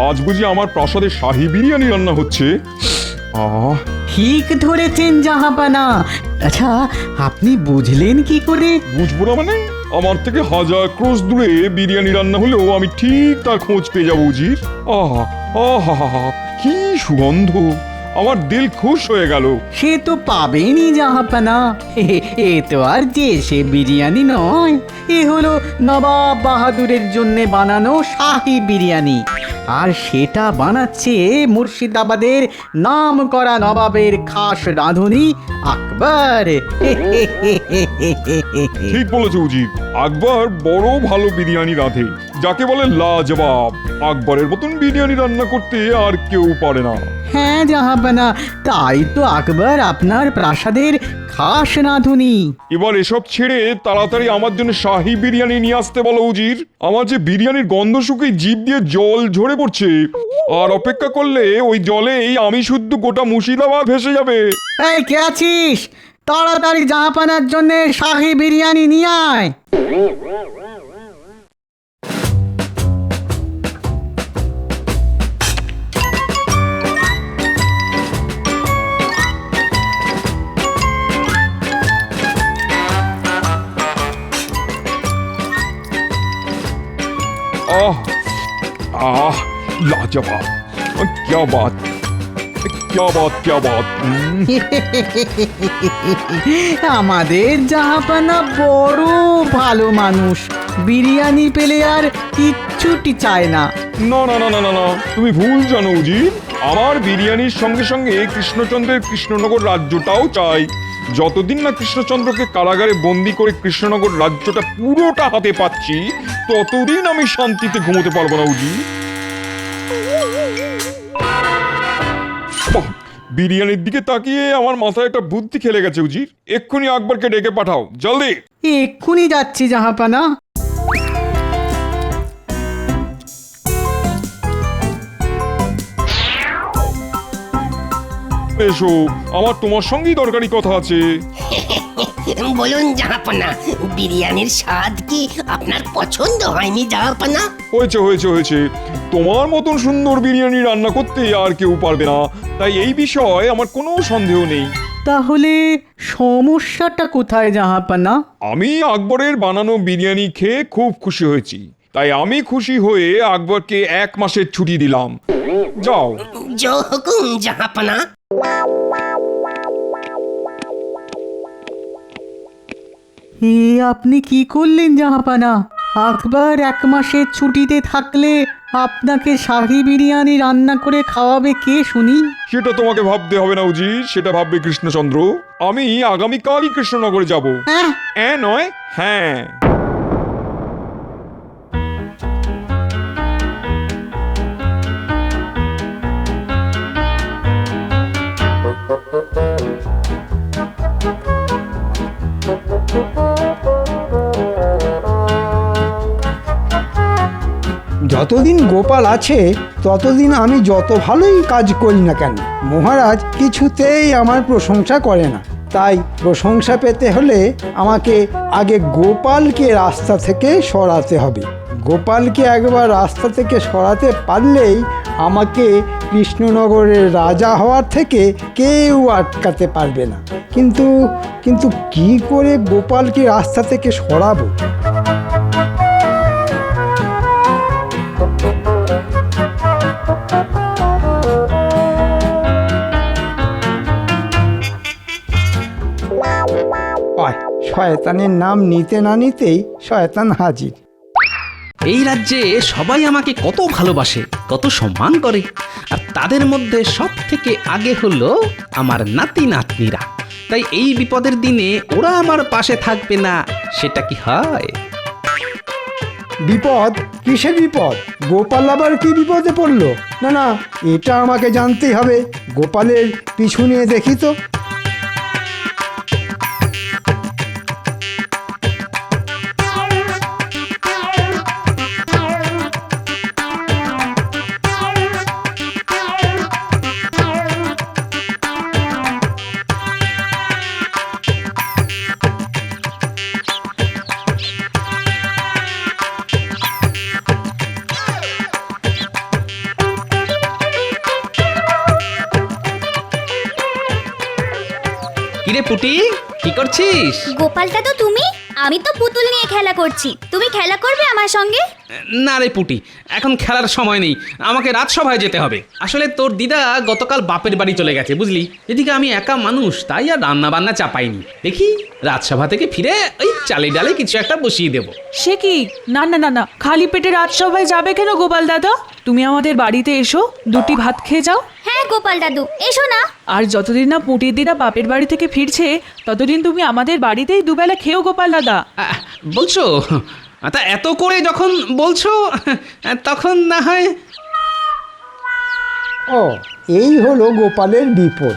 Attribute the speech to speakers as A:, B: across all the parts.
A: আজ বুঝি আমার প্রাসাদে শাহী বিরিয়ানি রান্না হচ্ছে। আহ
B: ঠিক ধরেছেন জাহাপানা। আচ্ছা, আপনি বুঝলেন কি করে?
A: বুঝবো না মানে? আমার থেকে হাজার ক্রোশ দূরে বিরিয়ানি রান্না হলেও আমি ঠিক তার খোঁজ পেয়ে যাবো উজির। আহা আহা, কি সুগন্ধ! আমার দিল খুশ হয়ে গেল।
B: সে তো পাবেনই জাহাপানা। এ তো আর যে সে বিরিয়ানি নয়, এ হলো নবাব বাহাদুরের জন্য বানানো শাহী বিরিয়ানি। আর সেটা বানাচ্ছে মুর্শিদাবাদের নাম করা নবাবের খাস রাঁধুনি আকবর।
A: ঠিক বলেছো উজির, আকবর বড় ভালো বিরিয়ানি রাঁধে, যাকে বলে লাজবাব। আকবরের মতন বিরিয়ানি রান্না করতে আর কেউ পারে না।
B: হ্যাঁ জাহাপানা, তাই তো আকবর আপনার প্রাসাদের খাস রাঁধুনি।
A: এবার এসব ছেড়ে তাড়াতাড়ি আমার জন্য শাহী বিরিয়ানি নিয়ে আসতে বলো উজির। আমার যে বিরিয়ানির গন্ধ শুকে জিভ দিয়ে জল ঝরে পড়ছে, আর অপেক্ষা করলে ওই জলেই আমি শুদ্ধ গোটা মুর্শিদাবাদ ভেসে যাবে।
B: এই কে আছিস? তাড়াতাড়ি জাহাপানার জন্য শাহী বিরিয়ানি নিয়ে আয়।
A: आह आह लाजवाब! क्या बात, क्या बात, क्या बात!
B: আমাদের জাহাপানা বড় ভালো মানুষ, বিরিয়ানি পেলে আর কিচ্ছুটি চায় না।
A: না না না না না না, তুমি ভুল জানো উজির। আমার বিরিয়ানির সঙ্গে সঙ্গে কৃষ্ণচন্দ্রের কৃষ্ণনগর রাজ্যটাও চাই। যতদিন না কৃষ্ণচন্দ্রকে কারাগারে বন্দি করে কৃষ্ণনগর রাজ্যটা পুরোটা হাতে পাচ্ছি, ততদিন আমি শান্তিতে ঘুমোতে পারবো না উজির। বাহ, বিরিয়ানির দিকে তাকিয়ে আমার মাথায় একটা বুদ্ধি খেলে গেছে উজির। এক্ষুনি আকবরকে ডেকে পাঠাও, জলদি।
B: এক্ষুনি যাচ্ছি জাহাপানা।
A: এসো, আমার তোমার সঙ্গেই দরকারি কথা আছে।
C: বলুন জাহাপনা, বিরিয়ানির স্বাদ কি আপনার পছন্দ হয়নি জাহাপনা?
A: হয়েছে হয়েছে হয়েছে, তোমার মতন সুন্দর বিরিয়ানি রান্না করতে আর কেউ পারবে না, তাই এই বিষয়ে আমার কোনো সন্দেহ নেই।
B: তাহলে সমস্যাটা কোথায় জাহাপানা?
A: আমি আকবরের বানানো বিরিয়ানি খেয়ে খুব খুশি হয়েছি, তাই আমি খুশি হয়ে আকবরকে 1 মাসের ছুটি দিলাম। যাও।
C: জো হুকুম জাহাপনা।
B: এ আপনি কি করলেন জাহাপানা? আকবর 1 মাসের ছুটিতে থাকলে আপনাকে শাহী বিরিয়ানি রান্না করে খাওয়াবে কে শুনি?
A: সেটা তোমাকে ভাবতে হবে না উজি, সেটা ভাববে কৃষ্ণচন্দ্র। আমি আগামীকালই কৃষ্ণনগরে যাব। নয়, হ্যাঁ।
D: যতদিন গোপাল আছে ততদিন আমি যত ভালোই কাজ করি না কেন, মহারাজ কিছুতেই আমার প্রশংসা করে না। তাই প্রশংসা পেতে হলে আমাকে আগে গোপালকে রাস্তা থেকে সরাতে হবে। গোপালকে একবার রাস্তা থেকে সরাতে পারলেই আমাকে কৃষ্ণনগরের রাজা হওয়ার থেকে কেউ আটকাতে পারবে না। কিন্তু কিন্তু কি করে গোপালকে রাস্তা থেকে সরাবো? শয়তানের নাম নিতে না নিতেই শয়তান হাজির।
E: এই রাজ্যে সবাই আমাকে কত ভালোবাসে, কত সম্মান করে, আর তাদের মধ্যে সব থেকে আগে হলো আমার নাতি নাতনিরা। তাই এই বিপদের দিনে ওরা আমার পাশে থাকবে না, সেটা কি হয়?
D: বিপদ? কিসের বিপদ? গোপাল আবার কি বিপদে পড়লো? না না, এটা আমাকে জানতেই হবে। গোপালের পিছু নিয়ে দেখি তো।
E: পুটি, কি করছিস?
F: গোপালটা তো তুমি, আমি তো পুতুল নিয়ে খেলা করছি। তুমি খেলা করবে আমার সঙ্গে?
E: না রে পুটি, এখন খেলার সময় নেই, আমাকে রাজসভায় যেতে হবে। আসলে তোর দিদা গতকাল বাপের বাড়ি চলে গেছে বুঝলি, এদিকে আমি একা মানুষ, তাই আর রান্না বান্না চাপাইনি। দেখি রাজসভা থেকে ফিরে ওই চালে ডালে কিছু একটা বসিয়ে দেবো।
G: সে কি? না না না না, খালি পেটে রাজসভায় যাবে কেন গোপাল দাদা? তুমি আমাদের বাড়িতে এসো, দুটি ভাত খেয়ে যাও।
F: হ্যাঁ গোপাল দাদু, এসো না।
G: আর যতদিন না পুটির দিদা বাপের বাড়ি থেকে ফিরছে, ততদিন তুমি আমাদের বাড়িতেই দুবেলা খেও গোপাল দাদা।
E: বলছো? তা এত করে যখন বলছো তখন না হয়।
D: ও, এই হলো গোপালের বিপদ।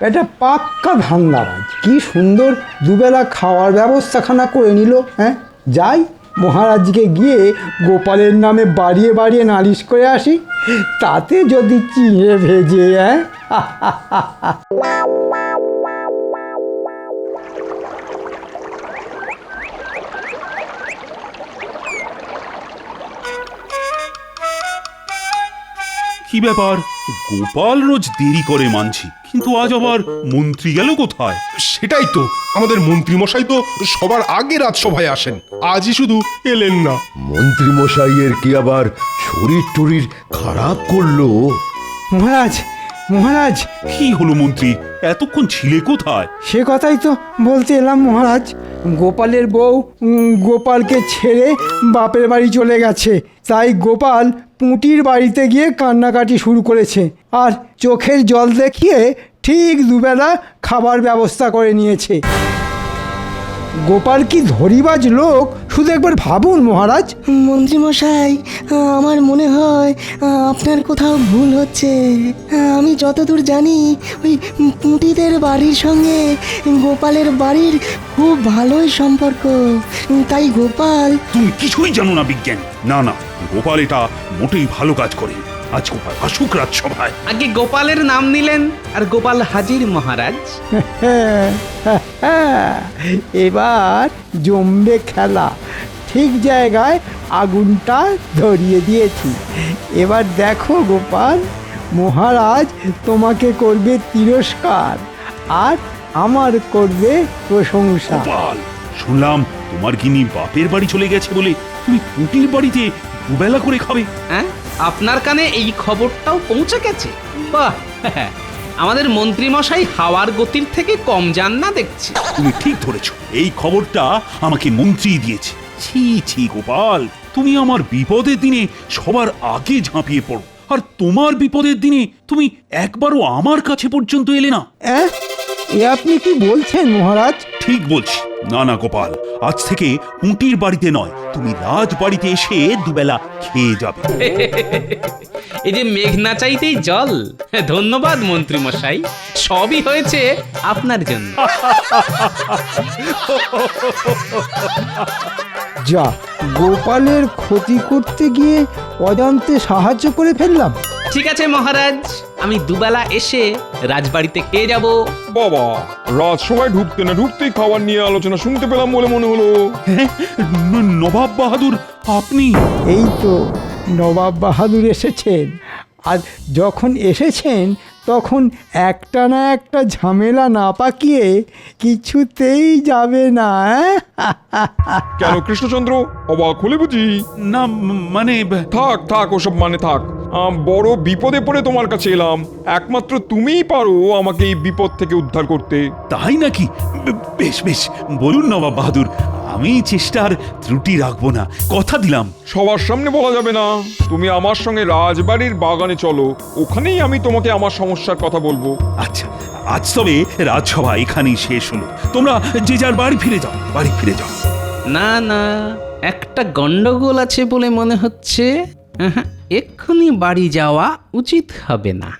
D: এটা পাক্কা ধান্দাবাজ। কি সুন্দর দুবেলা খাওয়ার ব্যবস্থাখানা করে নিল। হ্যাঁ, যাই মহারাজকে গিয়ে গোপালের নামে বাড়িয়ে বাড়িয়ে নালিশ করে আসি, তাতে যদি চিড়ে ভেজে। হ্যাঁ,
H: কি ব্যাপার, গোপাল রোজ দেরি করে মানছি, কিন্তু আজ আবার মন্ত্রী গেল কোথায়?
I: সেটাই তো, আমাদের মন্ত্রী মশাই তো সবার আগে রাজসভায় আসেন, আজই শুধু এলেন না।
J: মন্ত্রী মশাইয়ের কি আবার শরীর টরীর খারাপ করলো?
D: মহারাজ, মহারাজ,
H: কি হলো মন্ত্রী, এতক্ষণ ছিলে কোথায়?
D: সে কথাই তো বলতে এলাম মহারাজ। গোপালের বউ গোপালকে ছেড়ে বাপের বাড়ি চলে গেছে, তাই গোপাল পুঁটির বাড়িতে গিয়ে কান্নাকাটি শুরু করেছে, আর চোখের জল দেখিয়ে ঠিক দুবেলা খাবার ব্যবস্থা করে নিয়েছে। গোপাল কি ধরিবাজ লোক, শুধু একবার ভাবুন মহারাজ।
K: মন্ত্রীমশাই, আমার মনে হয় আপনার কোথাও ভুল হচ্ছে। আমি যতদূর জানি ওই পুঁটিদের বাড়ির সঙ্গে গোপালের বাড়ির খুব ভালোই সম্পর্ক, তাই গোপাল।
H: তুমি কিছুই জানো না বিজ্ঞান। না না, গোপাল এটা মোটেই ভালো কাজ করে। আজ গোপাল আসুক রাজসভায়।
E: আগে গোপালের নাম নিলেন আর গোপাল হাজির মহারাজ।
D: এবার জমবে খেলা। ঠিক জায়গায় আগুনটা ধরিয়ে দিয়েছি। এবার দেখো গোপাল, মহারাজ তোমাকে করবে তিরস্কার আর আমার করবে প্রশংসা।
H: গোপাল, শুনলাম তোমার গিনি বাপের বাড়ি চলে গেছে বলে তুমি পুঁটির বাড়িতে দুবেলা করে খাবে।
E: হ্যাঁ, আপনার কানে এই খবরটাও পৌঁছে গেছে? বাহ, আমাদের মন্ত্রী মশাই হাওয়ার গতির থেকে কম যান না দেখছি।
H: তুমি ঠিক ধরেছ, এই খবরটা আমাকে মন্ত্রী দিয়েছে। ছি ছি গোপাল, তুমি আমার বিপদের দিনে সবার আগে ঝাঁপিয়ে পড়ো, আর তোমার বিপদের দিনে তুমি একবারও আমার কাছে পর্যন্ত এলে না।
D: এ আপনি কি বলছেন মহারাজ?
H: ঠিক বলছি। না না গোপাল, আজ থেকে পুঁটির বাড়িতে নয়, তুমি রাজ বাড়িতে এসে দুবেলা খেয়ে যাবে।
E: এই যে মেঘ না চাইতেই জল। ধন্যবাদ মন্ত্রী মশাই, সবই হয়েছে আপনার জন্য।
D: যা, গোপালের ক্ষতি করতে গিয়ে অজান্তে সাহায্য করে ফেললাম।
E: ঠিক আছে মহারাজ, আমি দুবেলা এসে রাজবাড়িতে খেয়ে যাব।
A: বাবা, রাজসভায় ঢুকতে না ঢুকতেই খাবার নিয়ে আলোচনা শুনতে পেলাম বলে মনে হলো।
H: হ্যাঁ, নবাব বাহাদুর আপনি?
D: এই তো নবাব বাহাদুর এসেছেন, আর যখন এসেছেন তখন একটা না একটা ঝামেলা না পাকিয়ে কিছুতেই যাবে না।
A: কেন কৃষ্ণচন্দ্র, অবাক হলে বুঝি?
H: না মানে
A: থাক থাক, ওসব মানে থাক। বড় বিপদে পড়ে তোমার কাছে এলাম, একমাত্র তুমিই পারো আমাকে এই বিপদ থেকে উদ্ধার করতে।
H: তাই নাকি? বেশ বেশ, বলুন নবাব বাহাদুর, আমি চেষ্টার ত্রুটি রাখবো না, কথা দিলাম।
A: সবার সামনে বলা যাবে না। তুমি আমার সঙ্গে রাজবাড়ির বাগানে চলো, ওখানেই আমি তোমাকে আমার সমস্যার কথা বলবো।
H: আচ্ছা, আজ তবে রাজসভা এখানেই শেষ হলো, তোমরা যে যার বাড়ি ফিরে যাও, বাড়ি ফিরে যাও।
E: না না, একটা গন্ডগোল আছে বলে মনে হচ্ছে। এক্ষুনি বাড়ি যাওয়া উচিত হবে না।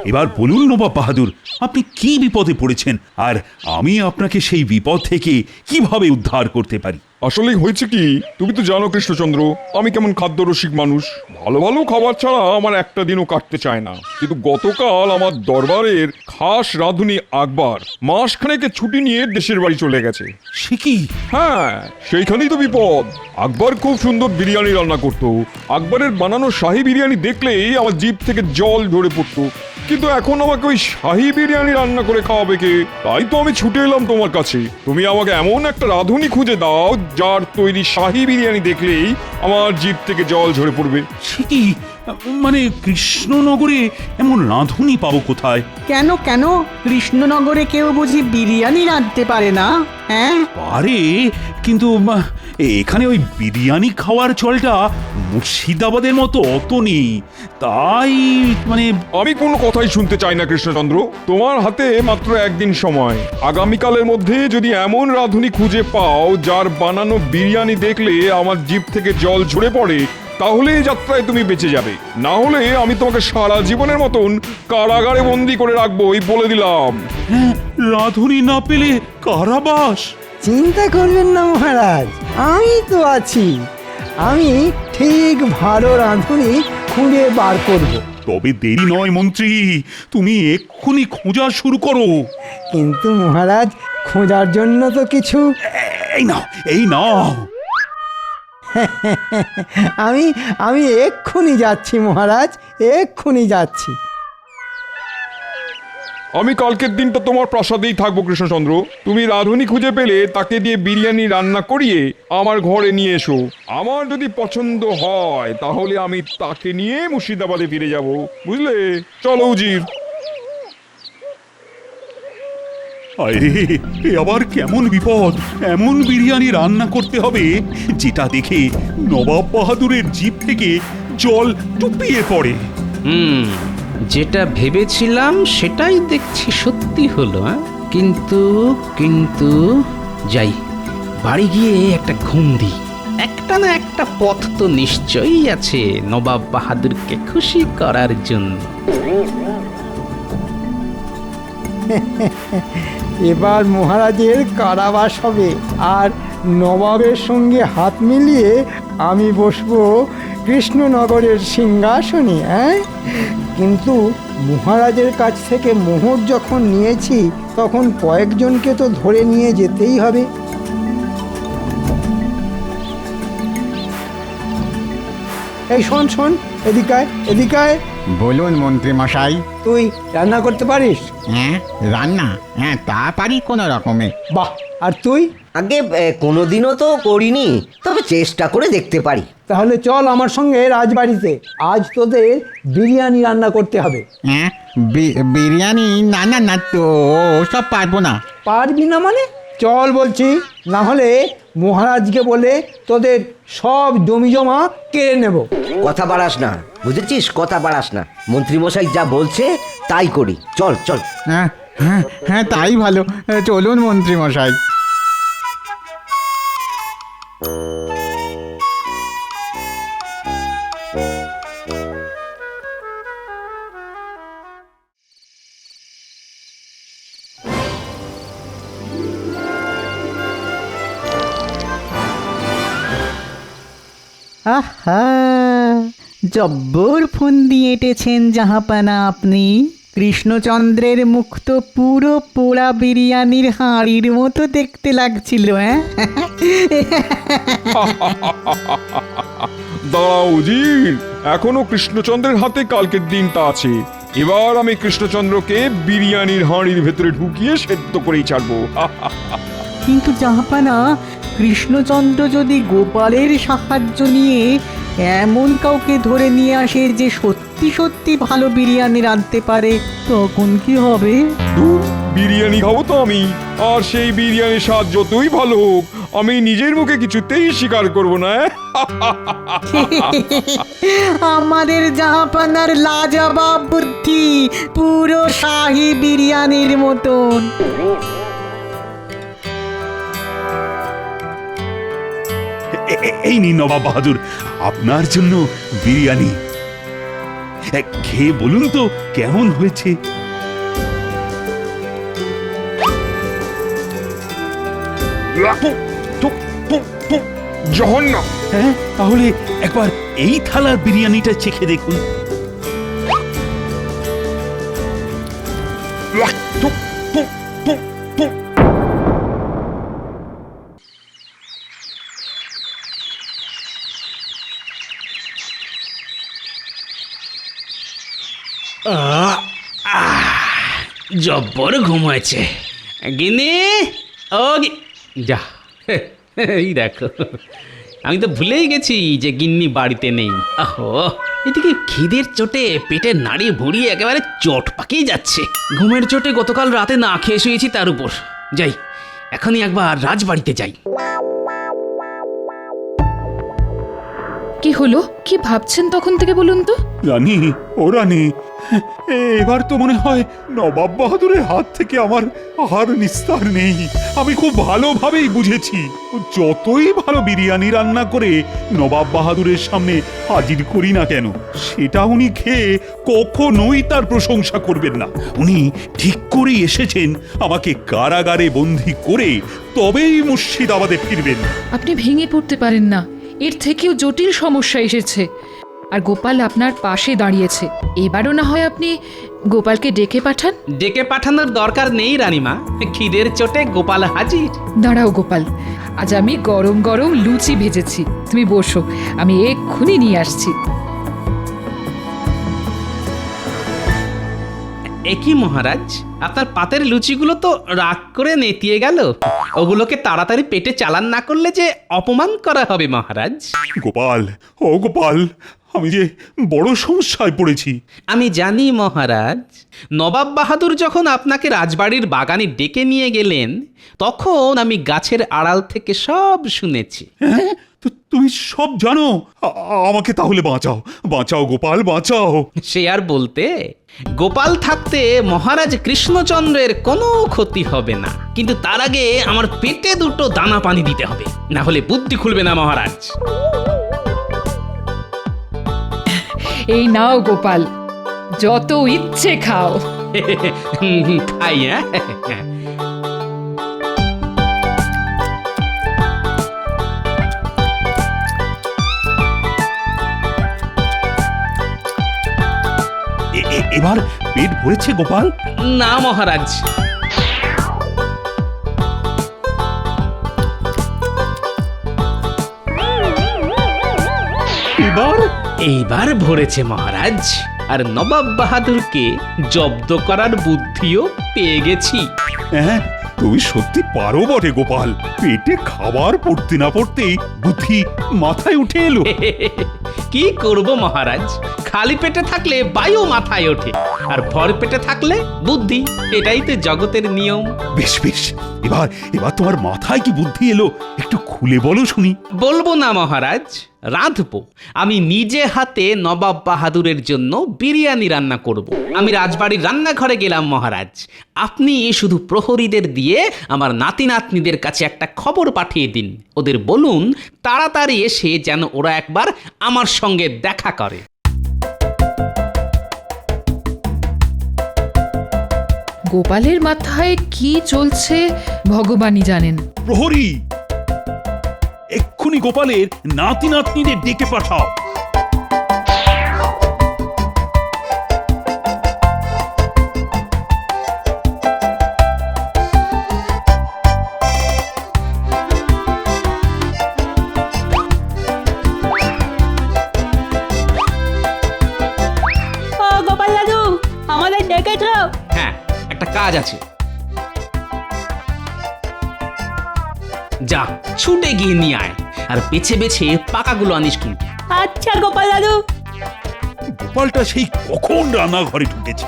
H: এবার বলুন নবাব বাহাদুর, আপনি কি বিপদে পড়েছেন, আর আমি আপনাকে সেই বিপদ থেকে কিভাবে উদ্ধার করতে পারি?
A: আসলে হয়েছে কি, তুমি তো জানো কৃষ্ণচন্দ্র, আমি কেমন খাদ্যরসিক মানুষ। ভালো ভালো খাবার ছাড়া আমার একটা দিনও কাটতে চায় না। কিন্তু গতকাল আমার দরবারের খাস রাঁধুনি আকবর মাসখানেকের ছুটি নিয়ে দেশের বাড়ি চলে গেছে।
H: সে কি?
A: হ্যাঁ, সেইখানেই তো বিপদ। আকবর খুব সুন্দর বিরিয়ানি রান্না করতো। আকবরের বানানো শাহী বিরিয়ানি দেখলেই আমার জিভ থেকে জল ঝরে পড়তো। কিন্তু এখন আমাকে ওই শাহী বিরিয়ানি রান্না করে খাওয়াবে কে? তাই তো আমি ছুটে এলাম তোমার কাছে। তুমি আমাকে এমন একটা রাঁধুনি খুঁজে দাও যার তৈরি শাহী বিরিয়ানি দেখলেই আমার জিভ থেকে জল ঝরে পড়বে।
H: সে কি, মানে কৃষ্ণনগরে এমন রাঁধুনি পাবো কোথায়?
B: কেন কেন কৃষ্ণনগরে কেউ বুঝি বিরিয়ানি রাঁধতে পারে না? হ্যাঁ,
H: পারে, কিন্তু এখানে ওই বিরিয়ানি খাওয়ার চলটা মুর্শিদাবাদের মতো অত নেই। তাই মানে
A: আমি কোনো কথাই শুনতে চাই না কৃষ্ণচন্দ্র। তোমার হাতে মাত্র একদিন সময়। আগামীকালের মধ্যে যদি এমন রাঁধুনি খুঁজে পাও যার বানানো বিরিয়ানি দেখলে আমার জিভ থেকে জল ঝরে পড়ে, তাহলে এই যাত্রায় তুমি বেঁচে যাবে। না হলে আমি তোমাকে সারা জীবনের মতন কারাগারে বন্দি করে রাখবো, এই বলে দিলাম।
H: হ্যাঁ, রাঁধুনি না পেলে কারাবাস?
D: চিন্তা করবেন না মহারাজ, আমি তো আছি। আমি ঠিক ভালো রাঁধুনি খুঁজে বার করব।
H: তবে দেরি নয় মন্ত্রী, তুমি এক্ষুনি খোঁজা শুরু করো।
D: কিন্তু মহারাজ, খোঁজার জন্য তো কিছু
H: এই নাও, এই নাও।
D: আমি আমি এক্ষুনি যাচ্ছি মহারাজ, এক্ষুনি যাচ্ছি।
A: আমি কালকের দিনটা তোমার প্রাসাদেই থাকবো কৃষ্ণচন্দ্র। তুমি রাঁধুনি খুঁজে পেলে তাকে দিয়ে বিরিয়ানি রান্না করিয়ে আমার ঘরে নিয়ে এসো। আমার যদি পছন্দ হয় তাহলে আমি তাকে নিয়ে মুর্শিদাবাদে ফিরে যাব, বুঝলে? চলো উজির।
H: আরে, এ আবার কেমন বিপদ! এমন বিরিয়ানি রান্না করতে হবে যেটা দেখে নবাব বাহাদুরের জিভ থেকে জল টুপিয়ে পড়ে।
E: যেটা ভেবেছিলাম সেটাই দেখছি সত্যি হলো। কিন্তু কিন্তু যাই, বাড়ি গিয়ে একটা ঘুম দিই। একটা না একটা পথ তো নিশ্চয়ই আছে নবাব বাহাদুরকে খুশি করার জন্য।
D: এবার মহারাজের কারাবাস হবে, আর নবাবের সঙ্গে হাত মিলিয়ে আমি বসবো কৃষ্ণনগরের সিংহাসনে। কিন্তু মহারাজের কাছ থেকে মোহর যখন নিয়েছি, তখন কয়েকজনকে তো ধরে নিয়ে যেতেই হবে। এই শোন শোন, এদিকায় এদিকায়।
L: বলুন মন্ত্রী মশাই।
D: তুই রান্না করতে পারিস?
L: হ্যাঁ, রান্না? হ্যাঁ, তা পারি কোনো রকমে।
D: বাহ! আর তুই?
C: আগে কোনোদিনও তো করিনি, তবে চেষ্টা করে দেখতে পারি।
D: তাহলে চল আমার সঙ্গে রাজবাড়িতে, আজ তোদের বিরিয়ানি রান্না করতে হবে।
L: হ্যাঁ, বিরিয়ানি? না না না, তো সব পারবো না।
D: পারবি না মানে? চল বলছি, না হলে মহারাজকে বলে তোদের সব জমি জমা কেড়ে নেব।
C: কথা বাড়াস না, বুঝেছিস? কথা বাড়াস না। মন্ত্রীমশাই যা বলছে তাই করি। চল চল।
L: হ্যাঁ হ্যাঁ হ্যাঁ, তাই ভালো। চলুন মন্ত্রী মশাই।
B: আহা, জব্বর ফন্দি এঁটেছেন জাহাপানা আপনি। কৃষ্ণচন্দ্রের মুখ তো পুরো পোড়া বিরিয়ানির হাঁড়ির মতো দেখতে লাগছিল।
A: দাঁড়াও উজির, এখনো কৃষ্ণচন্দ্রের হাতে কালকের দিনটা আছে। এবার আমি কৃষ্ণচন্দ্রকে বিরিয়ানির হাঁড়ির ভেতরে ঢুকিয়ে সেদ্ধ করেই ছাড়বো।
B: কিন্তু জাহাপানা, কৃষ্ণচন্দ্র যদি গোপালের সাহায্য নিয়ে এমন কাউকে ধরে নিয়ে আসে যে সত্যি সত্যি ভালো বিরিয়ানি রাঁধতে পারে, তখন কি হবে?
A: ধুর, বিরিয়ানি খাবো তো আমি। আর সেই বিরিয়ানির স্বাদ যতই ভালো হোক, আমি নিজের মুখে কিছুতেই স্বীকার করব না।
B: আমাদের জাহাপানার লাজবাব বুদ্ধি, পুরো শাহী বিরিয়ানির মতন।
H: এই নিন নবাব বাহাদুর, আপনার জন্য বিরিয়ানি। খেয়ে বলুন তো কেমন হয়েছে।
A: জঘন্য!
H: হ্যাঁ, তাহলে একবার এই থালার বিরিয়ানিটা চেখে দেখুন।
E: জব্বর ঘুম হয়েছে। গিন্নি, ও যা, এই দেখো, আমি তো ভুলেই গেছি যে গিন্নি বাড়িতে নেই। আহো, এদিকে খিদের চোটে পেটের নাড়ি ভুড়ি একেবারে চট পাকিয়ে যাচ্ছে। ঘুমের চোটে গতকাল রাতে না খেয়ে শুয়েছি তার উপর। যাই, এখনই একবার রাজবাড়িতে যাই।
G: কি হলো? কি ভাবছেন তখন থেকে বলুন তো?
H: রানী, ও রানী, এবার তো মনে হয় নবাব বাহাদুরের হাত থেকে আমার আর নিস্তার নেই। আমি খুব ভালোভাবেই বুঝেছি, যতই ভালো বিরিয়ানি রান্না করে নবাব বাহাদুরের সামনে হাজির করি না কেন, সেটা উনি খেয়ে কখনোই তার প্রশংসা করবেন না। উনি ঠিক করেই এসেছেন আমাকে কারাগারে বন্দি করে তবেই মুর্শিদাবাদে ফিরবেন।
G: আপনি ভেঙে পড়তে পারেন না, এর থেকেও জটিল সমস্যা এসেছে। আর গোপাল আপনার পাশে দাঁড়িয়েছে। এবারও না হয় আপনি গোপালকে ডেকে পাঠান।
E: ডেকে পাঠানোর দরকার নেই রানীমা, খিদের চোটে গোপাল হাজির।
G: দাঁড়াও গোপাল, আজ আমি গরম গরম লুচি ভেজেছি, তুমি বসো, আমি এক্ষুনি নিয়ে আসছি।
E: একই মহারাজ, আপনার পাতের লুচিগুলো তো রাগ করে নেতিয়ে গেল। ওগুলোকে তাড়াতাড়ি পেটে চালান না করলে যে অপমান করা হবে মহারাজ।
H: গোপাল, ও গোপাল, আমি যে বড় সমস্যায় পড়েছি।
E: আমি জানি মহারাজ, নবাব বাহাদুর যখন আপনাকে রাজবাড়ির বাগানে ডেকে নিয়ে গেলেন, তখন আমি গাছের আড়াল থেকে সব শুনেছি।
H: হ্যাঁ, তুমি সব জানো? আমাকে তাহলে বাঁচাও, বাঁচাও গোপাল, বাঁচাও।
E: সে আর বলতে, গোপাল থাকতে মহারাজ কৃষ্ণচন্দ্রের কোনো ক্ষতি হবে না, কিন্তু তার আগে আমার পেটে দুটো দানা পানি দিতে হবে, না হলে বুদ্ধি খুলবে না মহারাজ।
G: এই নাও গোপাল, যত ইচ্ছে খাও।
E: খাই, হ্যাঁ।
H: এবার পেট ভরেছে গোপাল?
E: না মহারাজ। এইবার ভরেছে মহারাজ, আর নবাব বাহাদুরকে জব্দ করার বুদ্ধিও পেয়ে গেছি।
H: হ্যাঁ, তুমি সত্যি পারো বটে গোপাল। পেটে খাবার পড়তে না পড়তেই বুদ্ধি মাথায় উঠে এলো।
E: কি করব মহারাজ, খালি পেটে থাকলে বায়ু মাথায় ওঠে, আর ভর পেটে থাকলে বুদ্ধি। এটাই তো জগতের নিয়ম।
H: বেশ বেশ, এবার এবার তোমার মাথায় কি বুদ্ধি এলো, একটু খুলে বলো শুনি।
E: বলবো না মহারাজ, রাঁধবো। আমি নিজে হাতে নবাব বাহাদুরের জন্য বিরিয়ানি রান্না করব। আমি রাজবাড়ির রান্নাঘরে গেলাম মহারাজ। আপনি শুধু প্রহরীদের দিয়ে আমার নাতি নাতনিদের কাছে একটা খবর পাঠিয়ে দিন। ওদের বলুন তাড়াতাড়ি এসে যেন ওরা একবার আমার সঙ্গে দেখা করে।
G: গোপালের মাথায় কি চলছে ভগবানই জানেন।
H: প্রহরী, এক্ষুনি গোপালের নাতি নাতনিদের ডেকে পাঠাও।
G: গোপাল দাদু, আমাদের ডেকেছো?
E: হ্যাঁ, একটা কাজ আছে। যা, ছুটে গিয়ে নিয়ে আয়, আর বেছে বেছে পাকাগুলো আনিস কিন্তু।
G: আচ্ছা গোপাল দাদু।
H: গোপালটা সেই কখন রান্নাঘরে ঢুকেছে,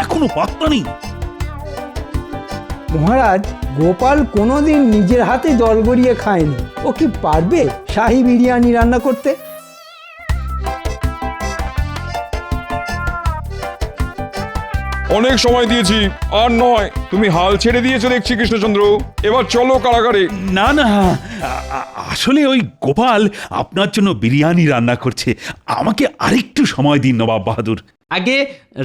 H: এখনো পাত্তা নেই।
D: মহারাজ, গোপাল কোনোদিন নিজের হাতে জল গড়িয়ে খায়নি। ও কি পারবে শাহী বিরিয়ানি রান্না করতে?
A: অনেক সময় দিয়েছি, আর নয়। তুমি হাল ছেড়ে দিয়েছো দেখছি কৃষ্ণচন্দ্র। এবার চলো কারাগারে।
H: না না, আসলে ওই গোপাল আপনার জন্য বিরিয়ানি রান্না করছে। আমাকে আরেকটু সময় দিন নবাব বাহাদুর।
E: আগে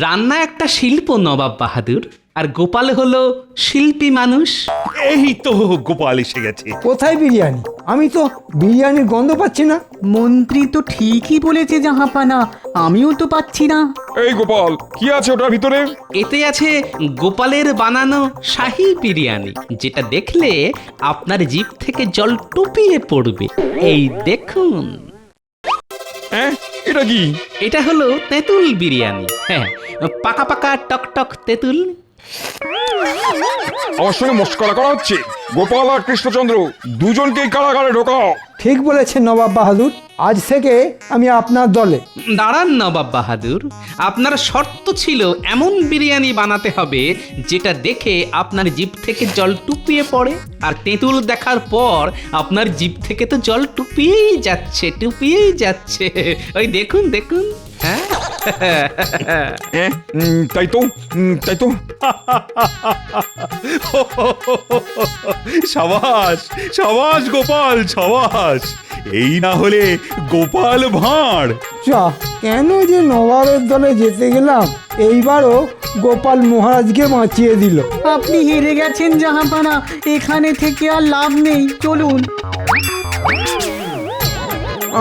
E: রান্না একটা শিল্প নবাব বাহাদুর, আর গোপাল হলো শিল্পী মানুষ।
H: এই তো গোপাল এসে গেছে।
D: কোথায় বিরিয়ানি? আমি তো বিরিয়ানির গন্ধ পাচ্ছি না।
B: মন্ত্রী তো ঠিকই বলেছে জাহাপানা, আমিও তো পাচ্ছি না।
A: এই গোপাল, কি আছে ওটার ভিতরে?
E: এতে আছে গোপালের বানানো শাহী বিরিয়ানি, যেটা দেখলে আপনার জিভ থেকে জল টুপিয়ে পড়বে। এই দেখুন।
A: হ্যাঁ, এটা কি?
E: এটা হলো তেঁতুল বিরিয়ানি। হ্যাঁ, পাকা পাকা টক টক তেঁতুল।
A: আমার সঙ্গে মস্করা করা হচ্ছে। গোপাল আর কৃষ্ণচন্দ্র দুজনকেই কারাগারে ঢোকাও।
D: ঠিক বলেছেন নবাব বাহাদুর, আজ থেকে আমি আপনার দলে।
E: দাঁড়ান নবাব বাহাদুর, আপনার শর্ত ছিল এমন বিরিয়ানি বানাতে হবে যেটা দেখে আপনার জিভ থেকে জল টুপিয়ে পড়ে, আর তেঁতুল দেখার পর আপনার জিভ থেকে তো জল টুপিয়েই যাচ্ছে। ওই দেখুন দেখুন। হ্যাঁ
A: তাই তো তাই তো।
H: সাবাস সাবাস গোপাল সাবাস, এই না হলে গোপাল ভাঁড়।
D: যা, কেন যে নবাবের দলে যেতে গেলাম, এইবারও গোপাল মহারাজকে বাঁচিয়ে দিল।
B: আপনি হেরে গেছেন জাহাপানা, এখানে থেকে আর লাভ নেই, চলুন।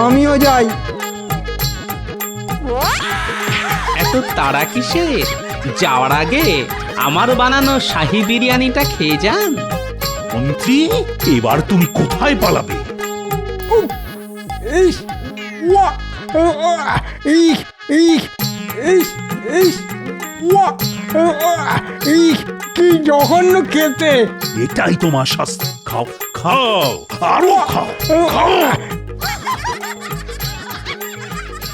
D: আমিও যাই।
E: এত তাড়া কিসের? যাওয়ার আগে আমার বানানো শাহী বিরিয়ানিটা খেয়ে যান।
H: মন্ত্রী, এবার তুমি কোথায় পালাবে?
D: ইস, ওয়া, ইস, ইস, ইস, ইস, ওয়া, ইস, কি জঘন্য খেতে।
H: এটাই তোমার শাস্তি। খাও খাও, আরো খাও খাও।